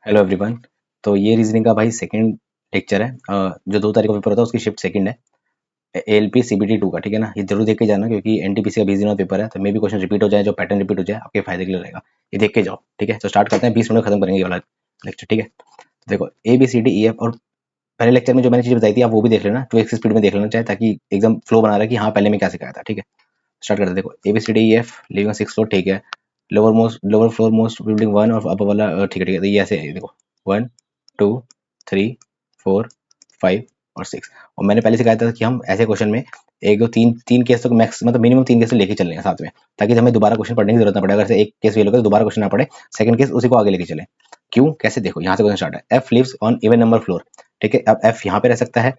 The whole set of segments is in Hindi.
Hello everyone. तो ये रीजनिंग का भाई सेकंड लेक्चर है। जो 2 तारीख को पेपर होता है उसकी शिफ्ट सेकंड है, एएलपी सीबीटी 2 का। ठीक है ना, ये जरूर देख के जाना क्योंकि एनटीपीसी का 20 दिनों पेपर है, तो मे भी क्वेश्चन रिपीट हो जाए, जो पैटर्न रिपीट हो जाए आपके फायदे के लिए रहेगा। ये देख के जाओ। ठीक है, तो स्टार्ट करते हैं, 20 मिनट में खत्म करेंगे ये वाला लेक्चर। ठीक है, तो देखो A B C D E F, और पहले लेक्चर में जो मैंने चीज़ बताई थी आप वो भी देख लेना, 2x स्पीड में देख लेना चाहे, ताकि एकदम फ्लो बना रहे कि हाँ पहले में क्या सिखाया था। ठीक है, स्टार्ट करते हैं। देखो A B C D E F living 6 floor. ठीक है, लोअर फ्लोर मोस्ट बिल्डिंग 1 और अपर वाला ठीक है, तो ये ऐसे है। देखो 1 2 3 4 5 और 6। और मैंने पहले सिखाया था कि हम ऐसे क्वेश्चन में एक दो तीन तीन केस तक मैक्स, मतलब मिनिमम 3 केस तो लेके चलेंगे साथ में, ताकि हमें दोबारा क्वेश्चन पढ़ने की जरूरत ना पड़े। अगर से एक केस फेल हो गया तो दोबारा क्वेश्चन ना पड़े, सेकंड केस उसी को आगे लेके चले। क्यों, कैसे, देखो यहाँ से क्वेश्चन स्टार्ट है। F lives on even number floor. ठीक है, अब एफ यहाँ पे रह सकता है,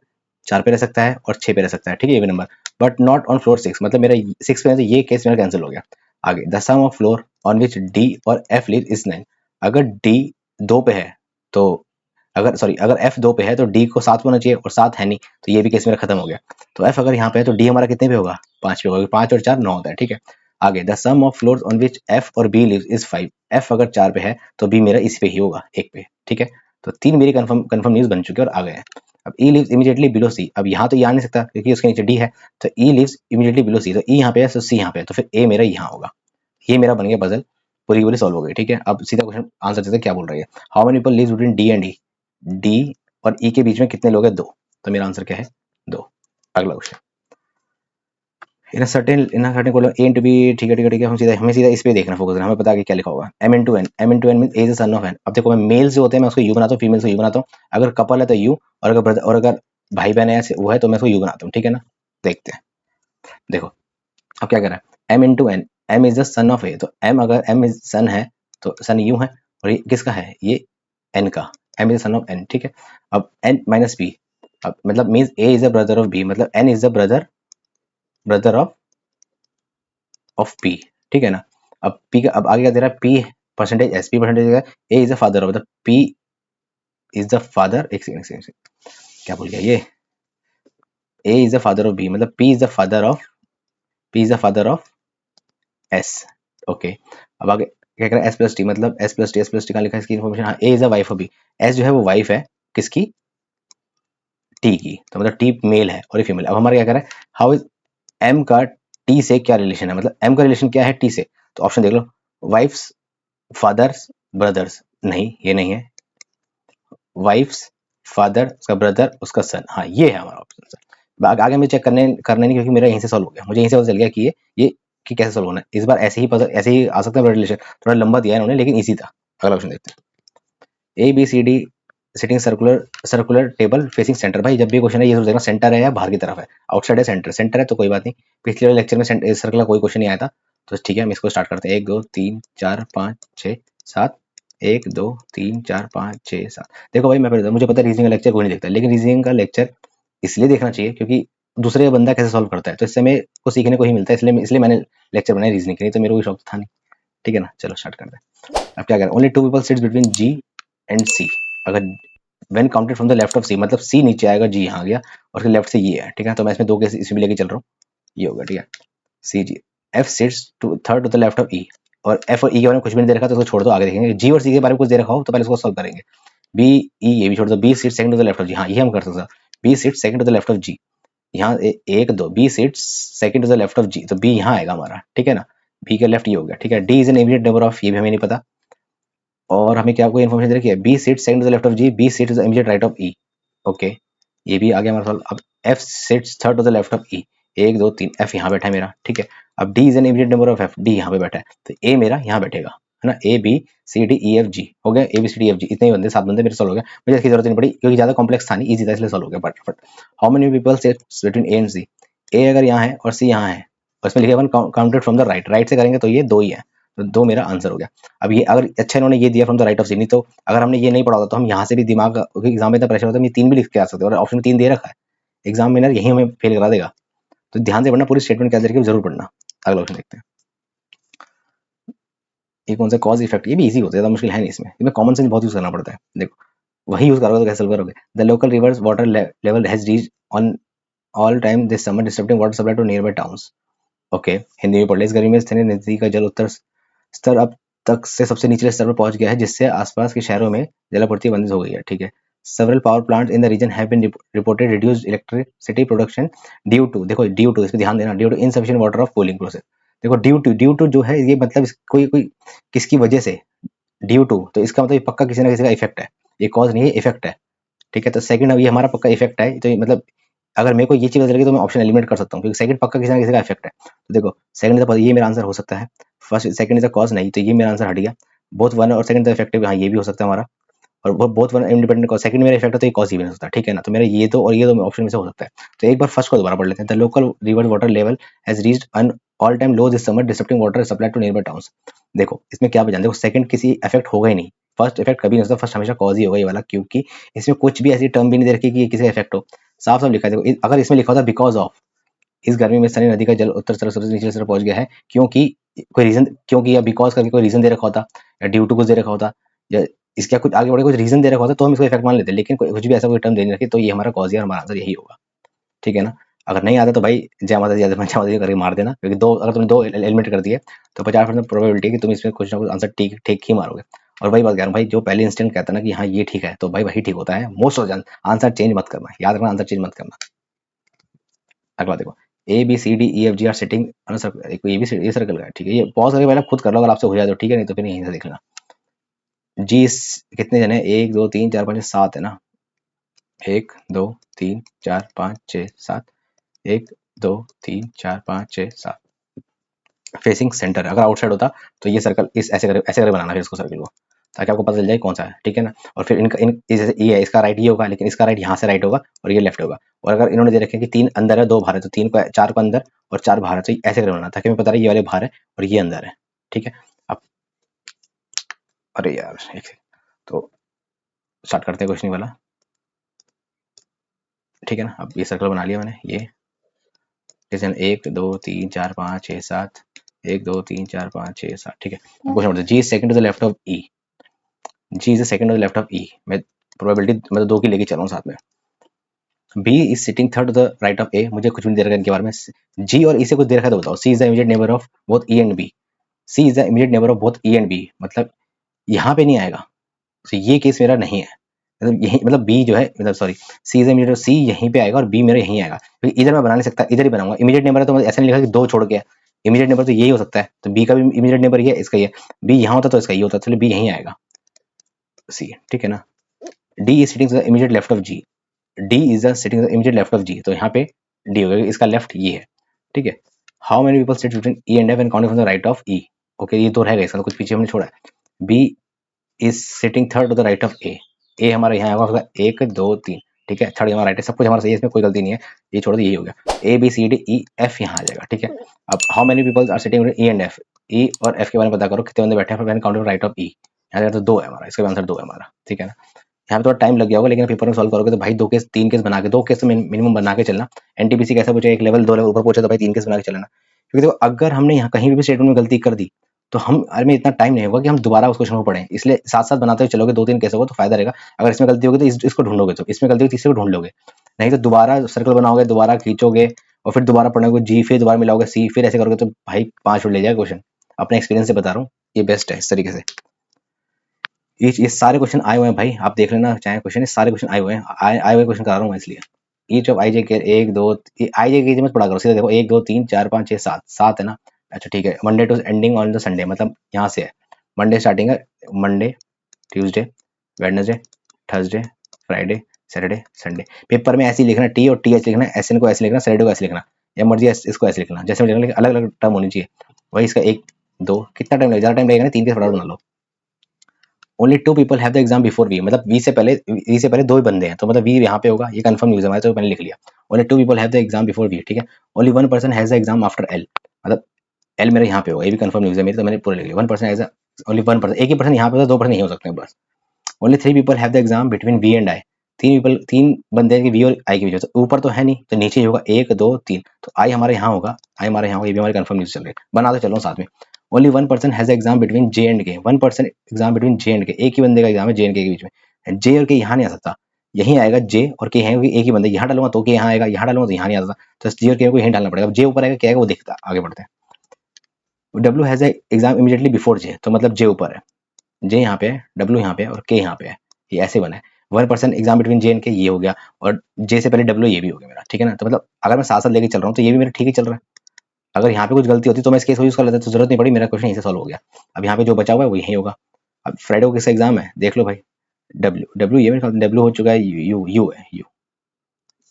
4 पे रह सकता है और 6 पे रह सकता है। ठीक है, even number, but not on floor 6, मतलब मेरा 6 पे है तो ये केस मेरा कैंसिल हो गया। आगे, the sum of floor on which D और एफ लिव इज 9। अगर डी 2 पे है तो, अगर एफ 2 पे है तो डी को 7 पे होना चाहिए, और 7 है नहीं, तो ये भी केस मेरा खत्म हो गया। तो एफ अगर यहाँ पे है तो डी हमारा कितने पे होगा, 5 पे होगा, 5 और 4 9 होता है। ठीक है, आगे, the sum of floors on which F और बी लिव्स इज 5। एफ अगर 4 पे है तो बी मेरा इस पे ही होगा, 1 पे। ठीक है, तो 3 मेरी कंफर्म न्यूज बन चुकी है और आ गए हैं। अब ई लिव्स इमीडिएटली बिलो सी। अब यहाँ तो ये आ नहीं सकता क्योंकि उसके नीचे डी है, तो ई लिव्स इमीडिएटली बिलो सी, तो ई यहाँ पे है तो सी यहाँ पे है, तो फिर ए मेरा यहाँ होगा। ये मेरा बन गया पजल, पूरी की पूरी सॉल्व हो गई। ठीक है, अब सीधा क्वेश्चन आंसर देते हैं क्या बोल रही है। How many people lives between D and E. D और ई के बीच में कितने लोग हैं, 2। तो मेरा आंसर क्या है, 2। अगला question, in certain colon A into B. ठीक है, हमें सीधा इस पे देखना, फोकस करना, हमें पता है कि क्या लिखा होगा। M into N mean A is son of N. अब देखो, मैं मेल से होते हैं मैं उसको यू बनाता हूँ, फीमेल से यू बनाता हूँ। अगर कपल है तो यू, और अगर ब्रदर और अगर भाई बहन है वो है तो मैं उसको यू बनाता हूँ। ठीक है ना, देखते हैं। देखो अब क्या कर रहा है, M into N, M is the son of A, तो एम अगर एम इज सन है तो सन यू है, और ये किसका है, ये एन का। M is the son of N. ठीक है, अब एन माइनस बी, अब मतलब means A is the brother of B, मतलब N is the brother of P. ठीक है ना, अब पी का अब आगे क्या दे रहा है, P percentage S, P percentage A is the father of, मतलब पी इज द फादर, एक सेकंड क्या बोल गया ये, A is the father of B, मतलब P is the father of S. Okay, अब आगे क्या करें, एस प्लस टी, मतलब एस प्लस टी का लिखा है इसकी इन्फॉर्मेशन। हाँ, A is the wife of B, S जो है वो वाइफ है किसकी, टी की, तो मतलब टी मेल है और ये फीमेल। अब हमारा क्या करें, हाउ इज एम का टी से क्या रिलेशन है, मतलब एम का रिलेशन क्या है टी से, तो ऑप्शन देख लो, वाइफ्स, फादर्स, ब्रदर्स, नहीं ये नहीं है, वाइफ्स, फादर, उसका ब्रदर, उसका सन, हाँ ये है हमारा ऑप्शन सर। आगे मुझे चेक करने नहीं, क्योंकि मेरा यहीं से सॉल्व हो गया, मुझे यहीं से पता चल गया कि ये कि कैसे सॉल्व होना है। इस बार ऐसे ही आ सकता है रिलेशन, थोड़ा लंबा दिया है इन्होंने लेकिन इजी था। अगला ऑप्शन देखते हैं, A B C D sitting circular table facing centre. भाई जब भी क्वेश्चन है ये जरूर देखना सेंटर है या बाहर की तरफ है, आउटसाइड है सेंटर है तो कोई बात नहीं। पिछले वाले लेक्चर में सर्कल का कोई क्वेश्चन नहीं आया था, तो ठीक है हम इसको स्टार्ट करते हैं। 1 2 3 4 5 6 7, 1 2 3 4 5 6 7। देखो भाई मैं पहले मुझे पता है रीजनिंग का लेक्चर कोई नहीं देखता, लेकिन रीजनिंग का लेक्चर इसलिए देखना चाहिए क्योंकि दूसरे बंदा कैसे सॉल्व करता है, तो इससे मेरे को सीखने को ही मिलता है, इसलिए मैंने लेक्चर बनाया रीजनिंग के लिए, तो मेरे को शौक था नहीं। ठीक है ना, चलो स्टार्ट करते हैं। अब क्या करें, only 2 people sits between G and C. अगर when counted from the left of C, मतलब सी नीचे आएगा, जी यहाँ आ गया, और फिर लेफ्ट से ये है। ठीक है, तो मैं इसमें 2 केस इसमें लेके चल रहा हूँ, ये होगा। ठीक है, C G, F sits to third to the left of E, और एफ और ई के बारे में कुछ भी नहीं दे रखा तो उसको छोड़ दो, आगे देखेंगे। जी और सी के बारे में कुछ दे रखा हो तो पहले उसको सॉल्व करेंगे। बी ई ये भी छोड़ दो, B sit second to the left of G, हाँ ये हम कर सकते हैं। B sit second to the left of G, यहाँ 1 2, B sit second to the left of G, तो बी यहाँ आएगा हमारा। ठीक है ना, बी के लेफ्ट ये हो गया। ठीक है, D is an immediate number of, ये भी हमें नहीं पता, और हमें क्या कोई इन्फॉर्मेशन दे रखी है, B sit second to the left of G, B sit is the immediate right of E. Okay, ये भी आ गया हमारा सवाल। अब F sits third to the left of E, 1 2 3, F यहाँ बैठा है मेरा। ठीक है, अब D is an immediate number of F, D यहाँ पे बैठा है, तो ए मेरा यहाँ बैठेगा, है ना। A B C D E F G हो गया, A B C D F G, इतने ही बंदे 7 बंदे मेरे सॉल्व हो गया। मुझे इसकी जरूरत नहीं पड़ी क्योंकि ज्यादा कॉम्प्लेक्स था नहीं, इजी था इसलिए सॉल्व हो गया फटाफट। How many people sits between A and C. A अगर यहाँ है और सी यहाँ है, और इसमें लिखा है काउंटेड फ्रॉम द राइट से करेंगे तो ये 2 ही है, तो 2 मेरा आंसर हो गया। अब ये अगर अच्छा इन्होंने ये दिया फ्रॉम द राइट ऑफ सी, नहीं तो अगर हमने ये नहीं पढ़ा होता तो हम यहाँ से भी दिमाग, एग्जाम में इतना प्रेशर होता है, हम ये 3 भी लिख के आ सकते हैं, और ऑप्शन में 3 दे रखा है, एग्जामिनर यही हमें फेल करा देगा। तो ध्यान से पढ़ना, पूरी स्टेटमेंट क्या दे रखी है जरूर पढ़ना। अगला क्वेश्चन देखते हैं, ये कौन सा कॉज इफेक्ट, ये भी इजी होता है, ज़्यादा मुश्किल है नहीं इसमें कॉमन सेंस बहुत यूज करना पड़ता है। देखो वही यूज करोगे तो कैसे करोगे। The local rivers water level has reached on all time this summer disturbing water supply to nearby towns. Okay, Hindi में पढ़ ले, इस गर्मी में स्थानीय नदी का जल उत्तर स्तर अब तक से सबसे निचले स्तर पर पहुंच गया है, जिससे आसपास के शहरों में जलापूर्ति बंद हो गई है। ठीक है। Several power plant in the region have been reported reduced electricity production due to, देखो ड्यू टू, इस पे ध्यान देना, due to insufficient water of cooling process. देखो ड्यू टू जो है ये मतलब कोई कोई किसकी वजह से, ड्यू टू, तो इसका मतलब ये पक्का किसी ना किसी का इफेक्ट है, ये कॉज नहीं है, इफेक्ट है। ठीक है। तो सेकंड अब ये हमारा पक्का इफेक्ट है, तो मतलब अगर मेरे को ये चीज लगी तो मैं ऑप्शन एलिमिनेट कर सकता हूँ, क्योंकि सेकंड पक्का किसी ना किसी का इफेक्ट है। तो देखो सेकंड इज ये मेरा आंसर हो सकता है, first second is the cause नहीं, तो ये मेरा आंसर हट गया। बोथ वन और सेकंड इफेक्टिव, हाँ ये भी हो सकता है हमारा, और both one independent cause, second मेरा इफेक्ट है तो ये कॉज ही भी नहीं हो सकता। ठीक है ना। तो मेरा ये दो और ये दो ऑप्शन में से हो सकता है। तो एक बार फर्स्ट को दोबारा पढ़ लेते हैं। The local river water level has reached an all time low this summer disturbing water supply to nearby towns. देखो इसमें क्या बजान, देखो सेकंड किसी इफेक्ट होगा ही नहीं, फर्स्ट इफेक्ट कभी नहीं होता, फर्स्ट हमेशा कॉज ही होगा ये वाला, क्योंकि इसमें कुछ भी ऐसी टर्म भी नहीं दे रखी कि ये किसी इफेक्ट हो, साफ साफ लिखा है। देखो अगर इसमें लिखा होता बिकॉज ऑफ, इस गर्मी में सनी नदी का जल उत्तर तरफ से नीचे तरफ पहुंच गया है, क्योंकि कोई रीजन, क्योंकि या बिकॉज करके कोई रीजन दे रखा होता, या ड्यू टू कुछ दे रखा होता, या इसके कुछ आगे बढ़े कुछ रीजन दे रखा होता, तो हम इसको इफेक्ट मान लेते हैं, लेकिन कुछ भी ऐसा कोई टर्म दे नहीं रखी, तो ये हमारा कॉज है, हमारा आंसर यही होगा। ठीक है ना। अगर नहीं आता तो भाई जय माता दी जय माता दी करके मार देना, क्योंकि दो अगर तुमने दो एलिमिनेट कर दिए तो 50% प्रोबेबिलिटी है कि तुम इसमें कुछ ना कुछ आंसर ठीक ठीक ही मारोगे। और वही बात कह रहा हूँ भाई, जो पहले इंस्टेंट कहता है ना कि हाँ ये ठीक है, तो भाई वही ठीक होता है most of the answer change मत करना, याद रखना, आंसर चेंज मत करना। अगला देखो, A B C D E F G are sitting, ये भी ये सर्कल का है। ठीक है। ये पॉज करके पहले खुद कर लो अगर आपसे हो जाए तो, ठीक है, नहीं तो फिर यहीं से देख लेना। जी कितने जने, 1 2 3 4 5 7 है ना, 1 2 3 4 5 6 7, 1 2 3 4 5 6 7, फेसिंग सेंटर। अगर आउटसाइड होता तो ये सर्कल इस ऐसे करे बनाना फिर इसको सर्कल को, ताकि आपको पता चल जाए कौन सा है। ठीक है ना। और फिर इनका ये है, इसका राइट ये होगा, लेकिन इसका राइट यहाँ से राइट होगा और ये लेफ्ट होगा। और अगर इन्होंने दे रखे कि 3 अंदर है 2 बाहर है, तो 3 को 4 को अंदर और 4 बाहर है, तो ऐसे करे बनाना, ताकि हमें पता रहे ये वाले बाहर है और ये अंदर है। ठीक है। अब अरे यार एक सेकंड, तो स्टार्ट करते हैं क्वेश्चन वाला। ठीक है ना। अब ये सर्कल बना लिया मैंने, ये जैसे 1 2 3 4 5 6 7, 1 2 3 4 5 6 7। ठीक है। Question G second to the left of E, G is the second to the left of E, मैं प्रोबेबिलिटी मतलब 2 की लेके चल रहा हूँ साथ में। B is sitting third to the right of A, मुझे कुछ भी नहीं दे रखा इनके बारे में। जी और ई से कुछ दे रखा है तो बताओ। C is the immediate neighbour of both E and B, C is the immediate neighbour of both E and B, मतलब यहाँ पे नहीं आएगा, तो ये केस मेरा नहीं है। मतलब यही, मतलब बी जो है, मतलब सॉरी, सी इज इमीडिएट, सी यहीं पे आएगा और बी मेरा यहीं आएगा, क्योंकि इधर मैं बना नहीं सकता, इधर ही बनाऊंगा। इमीडिएट नेबर है तो ऐसा नहीं लिखा कि 2 छोड़ के, इमीडिएट नेबर तो यही हो सकता है, तो बी का भी इमीडिएट नेबर ये है, इसका ये, बी यहाँ होता तो इसका ये होता, चलिए बी यहीं आएगा, सी। ठीक है ना। D is sitting immediate left of G, D is the sitting immediate left of G, तो यहाँ पे डी हो गया, इसका लेफ्ट ये है। ठीक है। How many people sit between E and F and counting from the right of E, okay ये तो रहेगा, इसका तो कुछ पीछे हमने छोड़ा है। B is sitting third to the right of A हमारा यहाँ होगा 1 2 3। ठीक है। थर्ड हमारा राइट है, सब कुछ हमारा सही है, इसमें कोई गलती नहीं है, ये छोड़ दो, यही हो गया। A B C D E F यहाँ आ जाएगा। ठीक है। अब how many people are sitting E and F, E और एफ के बारे में पता करो कितने बंदे बैठे हैं, काउंटिंग राइट ऑफ ई, यहाँ तो 2 है हमारा, इसका आंसर 2 है हमारा। ठीक है ना। यहाँ पे थोड़ा टाइम लग गया होगा, लेकिन पेपर में सॉल्व करोगे तो भाई 2 केस 3 केस बना के, 2 केस तो मिनिमम बना के चलना। एनटीपीसी कैसा पूछे, 1 लेवल 2 लेवल ऊपर पूछे तो भाई 3 केस बना के चलना, क्योंकि देखो अगर हमने यहाँ कहीं भी स्टेटमेंट में गलती कर दी तो हम में इतना टाइम नहीं होगा कि हम दोबारा उस क्वेश्चन को पढ़ें, इसलिए साथ साथ बनाते हुए चलोगे, 2 3 केस होगा तो फायदा रहेगा। अगर इसमें गलती होगी तो इसको ढूंढोगे, तो इसमें गलती होगी तो इसको ढूंढ लोगे, नहीं तो दोबारा सर्कल बनाओगे, दोबारा खींचोगे और फिर दोबारा पढ़ोगे जी, फिर दोबारा मिलाओगे सी, फिर ऐसे करोगे तो भाई 5 मिनट ले जाएगा क्वेश्चन। अपने एक्सपीरियंस से बता रहा हूँ, ये बेस्ट है इस तरीके से। ये सारे क्वेश्चन आए हुए हैं भाई, आप देख लेना चाहे क्वेश्चन, ये सारे क्वेश्चन आए हुए हैं, आए हुए क्वेश्चन करा रहा हूँ मैं इसलिए। Each of I J care 1 2, आई जे के मत पढ़ा करो, सीधा देखो 1 2 3 4 5 6 7, 7 है ना। अच्छा ठीक है। Monday to ending on the Sunday, मतलब यहाँ से है, मंडे स्टार्टिंग है, Monday Tuesday Wednesday Thursday Friday Saturday Sunday. Paper में ऐसे ही लिखना, टी और टी एच लिखना, एस एन को ऐसे लिखना, सैटरडे को ऐसे लिखना, या मर्जी इसको ऐसे लिखना, जैसे लिखना, लेकिन अलग अलग टर्म होनी चाहिए। वही इसका 1 2, कितना टाइम लगेगा, ज़्यादा टाइम लगेगा ना, 3 के फटाफट बना लो। Only 2 people have the exam before V, मतलब वी से पहले 2 ही बंदे हैं, तो मतलब वी यहाँ पे होगा, ये कंफर्म न्यूज़ है, तो मैंने लिख लिया। Only 2 people have the exam before V. ठीक है। Only 1 person has the exam after L, मतलब एल मेरे यहाँ पे होगा, ये भी कंफर्म न्यूज़ है मेरी, तो मैंने पूरा लिख लिया। 1 पर्सन हैज ओनली 1 पर्सन, एक ही पर्सन यहाँ पे होता, 2 पर्सन नहीं हो सकते बस। Only 3 people have the exam between V and I, 3 बंदे हैं वी और आई के बीच, तो ऊपर तो है नहीं, तो नीचे ही होगा 1 2 3, तो आई हमारे यहाँ होगा, आई हमारे यहाँ होगा, ये भी हमारी कंफर्म न्यूज़ चल रही है, बना तो चलो साथ में। Only 1 person has exam between J and के, 1 person exam between J and के, एक ही बंदे का एग्जाम है जे एंड के बीच में, जे और के यहाँ नहीं आ सकता, यहीं आएगा जे और के, यहाँ एक ही बंदे, यहाँ डालूंगा तो के यहाँ आएगा, यहाँ डालूंगा तो यहाँ नहीं आता, तो जे और के को यहीं डालना पड़ेगा। अब जे ऊपर आएगा क्या आएगा वो देखता, आगे बढ़ते हैं। W has a exam immediately before J, तो मतलब जे ऊपर है, जे यहाँ पे है, डब्ल्यू यहाँ पे है और के यहाँ पे है, ये ऐसे बना है। 1% एग्जाम बिटवीन जे एंड के, ये हो गया, और जे से पहले डब्ल्यू ये भी हो गया मेरा, ठीक है ना। तो मतलब अगर मैं साथ साथ लेके चल रहा हूँ तो ये भी मेरा ठीक ही चल रहा है। अगर यहाँ पे कुछ गलती होती तो मैं इस केस को यूज कर लेता, तो जरूरत नहीं पड़ी, मेरा क्वेश्चन यहीं से सॉल्व हो गया। अब यहाँ पे जो बचा हुआ है वो यही होगा। अब फ्राइडे को किसका एग्जाम है देख लो भाई, डब्ल्यू डब्ल्यू ये मेरे डब्ल्यू हो चुका है, यू यू है यू,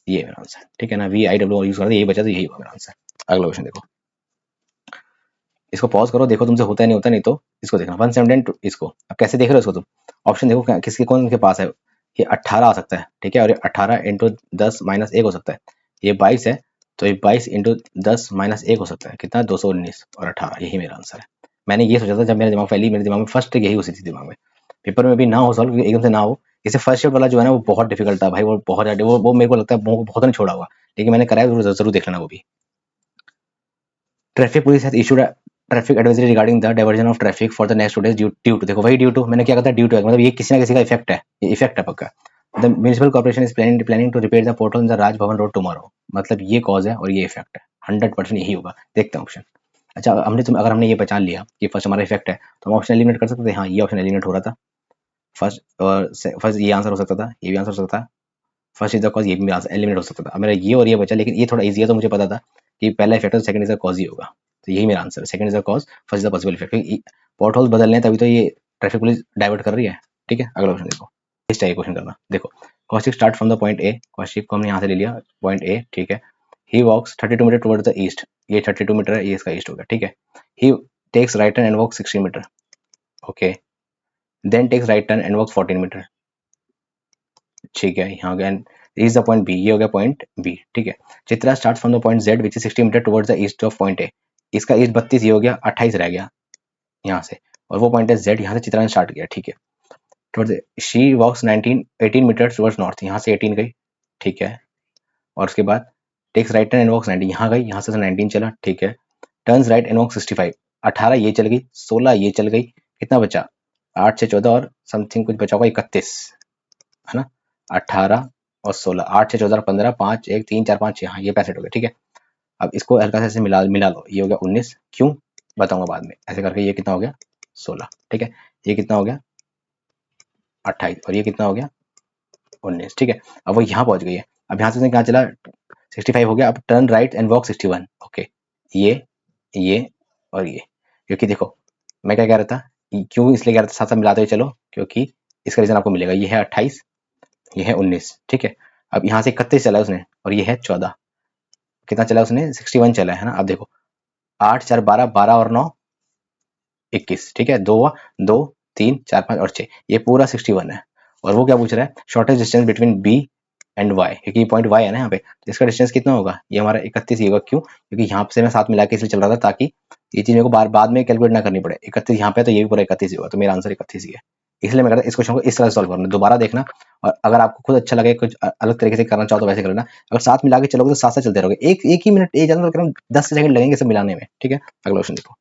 ये मेरा आंसर, ठीक है ना। वी आई डब्ल्यू यूज कर यही बचा, तो यही होगा मेरा आंसर। अगला क्वेश्चन देखो, इसको पॉज करो, देखो तुमसे होता है नहीं होता, नहीं तो इसको देखना 172, इसको अब कैसे देख रहे हो इसको तुम, ऑप्शन देखो किसके कौन के पास है। ये 18 आ सकता है, ठीक है, और ये 18 इंटू 10 माइनस 1 हो सकता है। ये 22 है, तो ये 22 इंटू 10 माइनस 1 हो सकता है, कितना 219 और 18, यही मेरा आंसर है। मैंने ये सोचा था जब मेरे दिमाग पहली मेरे दिमाग में फर्स्ट यही उसी थी दिमाग में, पेपर में भी ना हो सॉल्व एकदम से ना हो। जैसे फर्स्ट शिफ्ट वाला जो है ना वो बहुत डिफिकल्ट था भाई, वो बहुत ज़्यादा, वो मेरे को लगता है बहुत ने छोड़ा हुआ, लेकिन मैंने कराया, जरूर देख लेना वो भी। Traffic police has issued traffic advisory regarding the diversion of traffic for the next 2 days due to, देखो वही ड्यू टू, मैंने क्या कहा था ड्यू टू, मतलब ये किसी ना किसी का इफेक्ट है, ये इफेक्ट है पक्का। The municipal corporation is planning to repair the portal in the Raj Bhavan road tomorrow, मतलब ये कॉज है और ये इफेक्ट है, 100% यही होगा। देखते हैं ऑप्शन। अच्छा अगर हमने ये पहचान लिया कि फर्स्ट हमारा इफेक्ट है, तो हम ऑप्शन एलिमिनेट कर सकते थे। हाँ, ये ऑप्शन एलिमिनेट हो रहा था फर्स्ट, और फर्स्ट ये आंसर हो सकता था, ये भी आंसर हो सकता था, फर्स्ट इज द कॉज, ये भी एलिमिनेट हो सकता था। अब मेरा ये और ये बचा, लेकिन ये थोड़ा ईजी है, तो मुझे पता था कि पहला इफेक्ट है, second is the cause he होगा, तो यही मेरा आंसर है, second is the cause, first is the possible effect. Pot holes बदलने हैं तभी तो ये ट्रैफिक पुलिस डाइवर्ट कर रही है, ठीक है। अगला क्वेश्चन देखो, इस चाहिए क्वेश्चन करना, देखो Kaushik start from the point A, Kaushik को हमने यहाँ से ले लिया पॉइंट ए, ठीक है। ही वॉक्स 32 मीटर टुवर्ड्स द ईस्ट, ये 32 मीटर है, ये इसका ईस्ट हो गया, ठीक है। He takes right turn and walk 16 metre, okay, then takes right turn and walk 14 metre, ठीक है, यहाँ गया रीच द पॉइंट बी, ये हो गया पॉइंट बी, ठीक है। Chitra start from the point Z which is 60 metre towards the east of point A, इसका ईस्ट 32, ये हो गया 28 रह गया यहाँ से, और वो पॉइंट है जेड, यहाँ से चित्रा ने स्टार्ट किया, ठीक है। Towards she walks 18 metre towards north, यहाँ से 18 गई, ठीक है, और उसके बाद takes right turn and walks 19, यहाँ गई, यहाँ से 19 चला, ठीक है। टर्न्स राइट एंड वॉक 65, 18 ये चल गई, 16 ये चल गई, कितना बचा 8 से 14 और समथिंग कुछ बचा होगा 31, है ना। 18 और 16, 8 से 14 15, 5 1 3 4 5 6, हाँ ये 65 हो गया, ठीक है। अब इसको हल्का सा ऐसे मिला मिला लो, ये हो गया 19, क्यों बताऊंगा बाद में, ऐसे करके ये कितना हो गया 16, ठीक है। ये कितना हो गया 28, और ये कितना हो गया 19, ठीक है। अब वो यहाँ पहुंच गई है, अब यहाँ से उसने कहाँ चला 65 हो गया, अब turn right and walk 61, okay, ये और ये, क्योंकि देखो मैं क्या कह रहा था, क्यों इसलिए कह रहा था साथ साथ मिलाते हुए चलो, क्योंकि इसका रीजन आपको मिलेगा, ये है 28, ये है 19, ठीक है। अब यहाँ से 31 चला उसने, और ये है 14, कितना चला उसने 61 चला है ना। अब देखो 8 4 12, 12 और 9 21, ठीक है, 2 2 3 4 5 और 6, ये पूरा 61 है। और वो क्या पूछ रहा है, shortest distance between B and Y, क्योंकि ये पॉइंट वाई है ना यहाँ पे, तो इसका डिस्टेंस कितना होगा, ये हमारा 31 ही होगा, क्यों, क्योंकि यहाँ से मैं साथ मिला के इसलिए चल रहा था ताकि ये चीज मेरे को बाद में कैलकुलेट ना करनी पड़े। 31 यहाँ पे है, तो ये भी पूरा 31 ही होगा, तो मेरा आंसर 31 ही है। इसलिए मैं कहता इस क्वेश्चन को इस तरह से सॉल्व करना, दोबारा देखना, और अगर आपको खुद अच्छा लगे, कुछ अलग तरीके से करना चाहो तो वैसे कर लेना। अगर साथ मिला के चलोगे तो साथ साथ चलते रहोगे, एक ही मिनट एक ज्यादा 10 सेकंड लगेंगे सब मिलाने में, ठीक है। अगला क्वेश्चन देखो,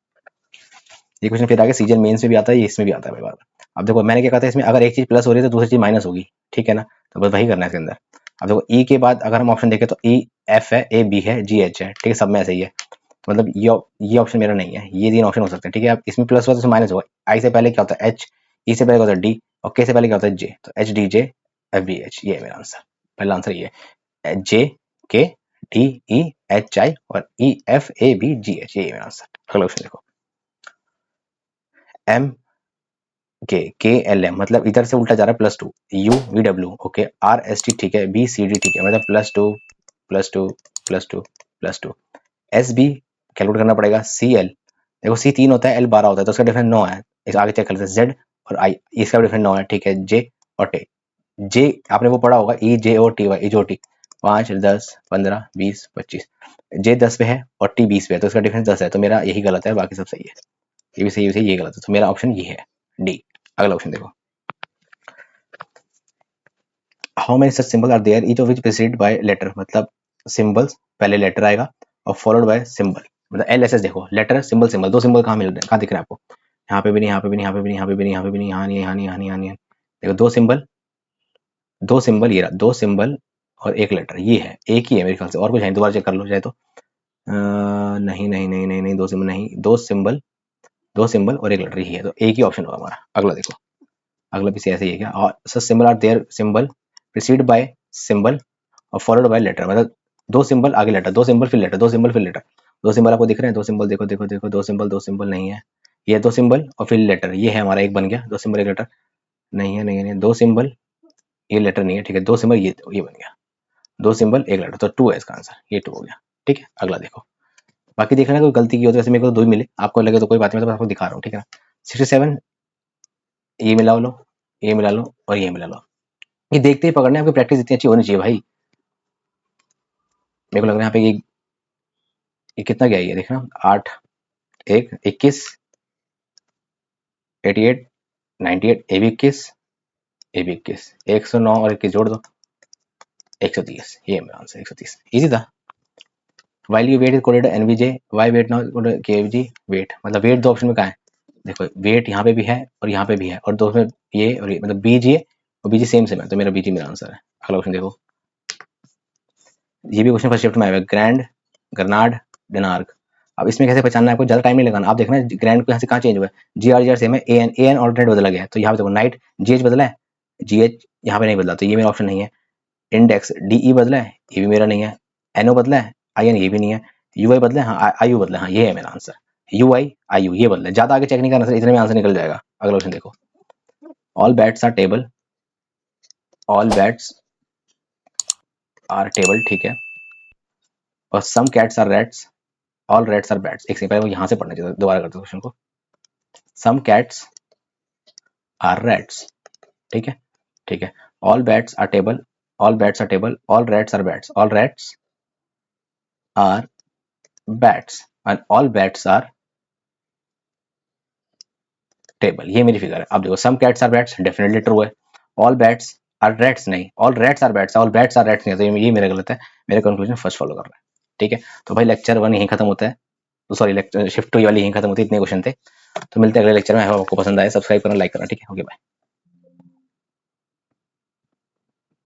ये क्वेश्चन फिर आगे सीजन मेंस में भी आता है, ये इसमें भी आता है भाई बार। अब देखो मैंने क्या कहा था, इसमें अगर एक चीज प्लस हो रही है तो दूसरी चीज माइनस होगी, ठीक है ना, तो बस वही करना है इसके अंदर। अब देखो ई के बाद अगर हम ऑप्शन देखें तो ई एफ है, ए बी है, जी एच है, ठीक है, सब में ऐसे ही है, मतलब ये ऑप्शन मेरा नहीं है, ये 3 ऑप्शन हो सकते हैं, ठीक है। अब इसमें प्लस हुआ तो माइनस होगा, आई से पहले क्या होता है एच, ई से पहले क्या होता है डी, और के से पहले क्या होता है जे, तो H D J F B H, ये है मेरा आंसर, पहला आंसर ये है, जे के डी ई एच आई और E F A B G H, ये है मेरा आंसर। अगला ऑप्शन देखो, एम के एल एम, मतलब इधर से उल्टा जा रहा है, +2 you V W, okay, R S T, ठीक है, बी सी डी, ठीक है, मतलब +2 +2 +2 +2, एस बी कैलकुलेट करना पड़ेगा, सी एल, देखो सी 3 होता है, एल 12 होता है, तो उसका डिफरेंस 9 है, इस आगे चेक कर लेते हैं, जेड और आई, इसका डिफरेंस 9 है, ठीक है, जे और टे, जे आपने वो पढ़ा होगा, ई जे ओ टी वाई, जो टी 5 10 15 20 25, जे 10 पे है और टी 20 पे है, तो इसका डिफरेंस 10 है, तो मेरा यही गलत है, बाकी सब सही है, ये भी सही है, ये गलत है, तो मेरा ऑप्शन ये है डी। अगला ऑप्शन देखो, how many such symbol are there each of which preceded by letter, मतलब सिंबल्स पहले लेटर आएगा और फॉलोड बाय सिंबल, मतलब एल एस एस, देखो लेटर सिंबल सिंबल, दो सिंबल कहाँ मिल रहे हैं, कहाँ दिख रहा है आपको, यहाँ पे भी नहीं, यहाँ पे भी नहीं, यहाँ पे भी नहीं, यहाँ पे भी नहीं, यहाँ पे भी नहीं, यहाँ नहीं, यहाँ नहीं, यहाँ नहीं, यहाँ नहीं, देखो दो सिंबल ये रहा, दो सिंबल और एक लेटर, ये है, एक ही है मेरे ख्याल से, और कुछ है दोबारा चेक कर लो चाहे तो, नहीं नहीं नहीं नहीं नहीं, दो सिंबल नहीं, दो सिंबल 2 सिंबल और 1 लेटर ही है, तो एक ही ऑप्शन होगा हमारा। अगला देखो, अगला भी ऐसे ही है क्या, और such symbol are there symbol preceded by symbol और फॉलोड बाय लेटर, मतलब 2 सिंबल आगे लेटर, 2 सिंबल फिर लेटर, 2 सिंबल फिर लेटर। 2 सिंबल आपको दिख रहे हैं, 2 सिंबल देखो देखो देखो, 2 सिंबल नहीं है, ये 2 सिंबल और फिर लेटर, ये है हमारा, एक बन गया, 2 सिंबल 1 लेटर, नहीं है नहीं है नहीं, 2 सिंबल ये लेटर नहीं है, ठीक है, 2 सिंबल ये बन गया, 2 सिंबल 1 लेटर, तो 2 है इसका आंसर, ये 2 हो गया। ठीक है, अगला देखो, बाकी देख लेना कोई गलती की हो तो, वैसे मेरे को 2 ही मिले, आपको लगे तो कोई बात नहीं, मैं तो आपको दिखा रहा हूँ, ठीक है ना। 67 ये मिला लो, ये मिला लो और ये मिला लो, ये देखते ही पकड़ना है, आपकी प्रैक्टिस इतनी अच्छी होनी चाहिए भाई। मेरे को लग रहा है यहाँ पे ये कितना गया, ये देखना, 8 1 21 88 98, ए भी 21, ए भी 21, 109 और 21 जोड़ दो 130, ये मेरा आंसर 130, इजी था। While you wait is coded NVJ, why wait now coded KVG, wait मतलब वेट 2 ऑप्शन में कहाँ है, देखो वेट यहाँ पे भी है और यहाँ पे भी है, और 2 में ये और ये, मतलब बीज ये और बीजी सेम सेम है, तो मेरा बीजी मेरा आंसर है। अगला क्वेश्चन देखो, ये भी क्वेश्चन फर्स्ट शिफ्ट में आएगा, ग्रैंड ग्रनाड डेनार्क। अब इसमें कैसे पहचानना है, आपको ज्यादा टाइम नहीं लगाना, आप देखना ग्रैंड को यहाँ से कहाँ चेंज हुआ है, जी आर सेम है, ए एन ऑल्टरनेट बदला गया है, तो यहाँ पे देखो नाइट जी एच बदला है, जी एच यहाँ पे नहीं बदला, तो ये मेरा ऑप्शन नहीं है। इंडेक्स डी ई बदला है, ये भी मेरा नहीं है। एनओ बदला है, आई एन ये भी नहीं है। यू आई बदला है, हाँ आई यू बदला है, हाँ ये है मेरा आंसर, यू आई यू ये बदला है, ज्यादा आगे चेक नहीं करना सर, इतने में आंसर निकल जाएगा। अगला क्वेश्चन देखो, all bats are table, all bats are table, ठीक है, और some cats are rats, all rats are bats. एक सेकंड पहले यहाँ से पढ़ना चाहिए, दोबारा करते क्वेश्चन को, सम कैट्स आर रैट्स, ठीक है ठीक है, all bats are table, all bats are table, all rats are bats, all rats are bats and all bats are table, ये मेरी फिगर है। अब देखो, some cats are bats definitely true है, ऑल बैट्स आर रैट्स नहीं, all rats are bats, all bats are rats नहीं, तो ये मेरा गलत है, मेरा कंक्लूजन फर्स्ट फॉलो कर रहा है। ठीक है, तो भाई लेक्चर 1 यहीं खत्म होता है, तो सॉरी लेक्चर शिफ्ट 2 वाली यहीं खत्म होती है, इतने क्वेश्चन थे। तो मिलते हैं अगले लेक्चर में, आपको पसंद आए सब्सक्राइब करना, लाइक करना, ठीक है, ओके बाय।